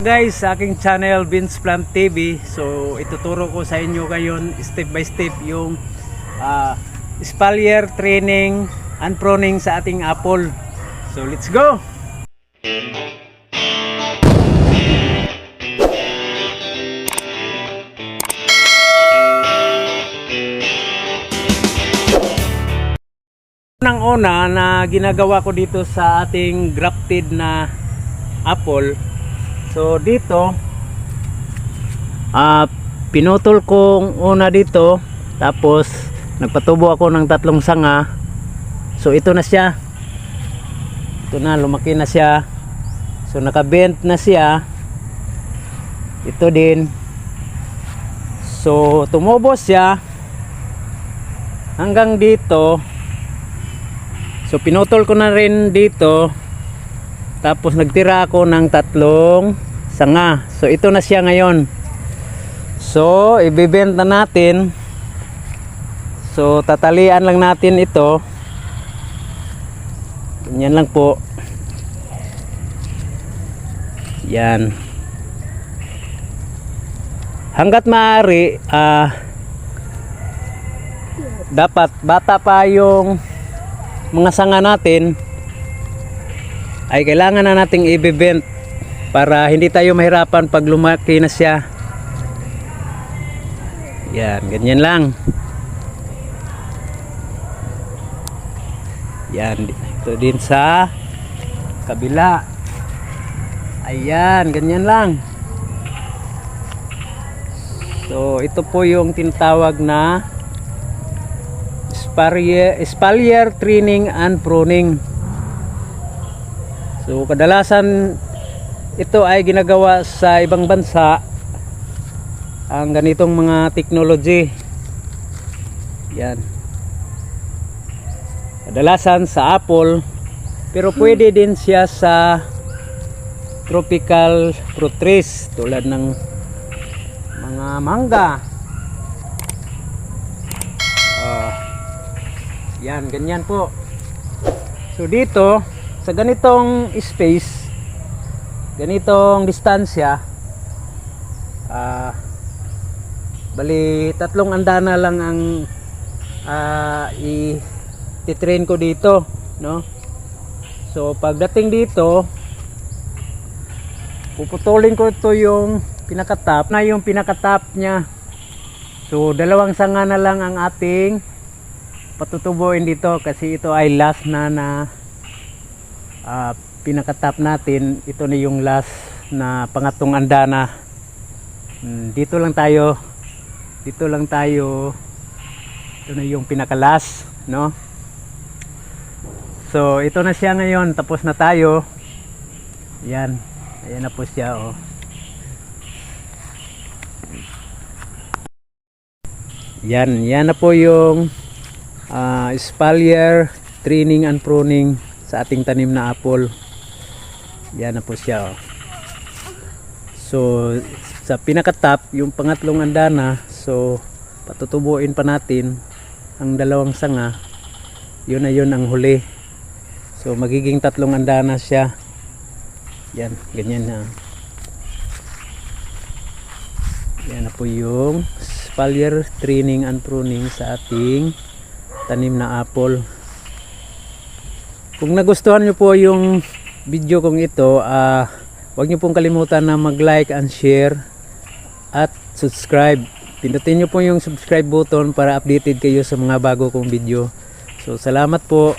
Guys, sa aking channel Vince Plant TV. So ituturo ko sa inyo ngayon step by step yung espalier training and pruning sa ating apple. So let's go. Unang-una na ginagawa ko dito sa ating grafted na apple. So dito pinutol kong una dito, tapos nagpatubo ako ng 3 sanga. So ito na siya, ito na, lumaki na siya. So nakabent na siya, ito din. So tumubo siya hanggang dito. So pinutol ko na rin dito, tapos nagtira ako ng 3 sanga. So ito na siya ngayon. So ibibenta natin. So tatalian lang natin ito. Ganyan lang po. Yan. Hanggat maaari, dapat bata pa yung mga sanga natin, ay kailangan na nating i-bend para hindi tayo mahirapan pag lumaki na siya. Yan, ganyan lang. Yan, ito din sa kabila. Ayan, ganyan lang. So ito po yung tinatawag na espalier training and pruning. So kadalasan ito ay ginagawa sa ibang bansa, ang ganitong mga technology. Yan. Kadalasan sa apple, pero pwede din siya sa tropical fruit trees tulad ng mga mangga. Yan, ganyan po. So dito sa ganitong space, ganitong distansya, bali 3 andana lang ang i-train ko dito, no? So pagdating dito, puputulin ko ito yung pinakatap na, yung pinakatap niya. So 2 sanga na lang ang ating patutubuin dito, kasi ito ay last na pinakatap natin. Ito na yung last na pangatong andana. Dito lang tayo, ito na yung pinakalas, no? So ito na siya ngayon, tapos na tayo. Yan, ayan na po siya, oh. Yan na po yung espalier training and pruning sa ating tanim na apple. Yan na po siya, oh. So sa pinakatap, yung pangatlong andana, so patutubuin pa natin ang 2 sanga. Yun na yun ang huli. So magiging 3 andana siya. Yan, ganyan na. Yan na po yung espalier training and pruning sa ating tanim na apple. Kung nagustuhan nyo po yung video kong ito, huwag nyo pong kalimutan na mag-like and share at subscribe. Pindutin nyo po yung subscribe button para updated kayo sa mga bago kong video. So salamat po.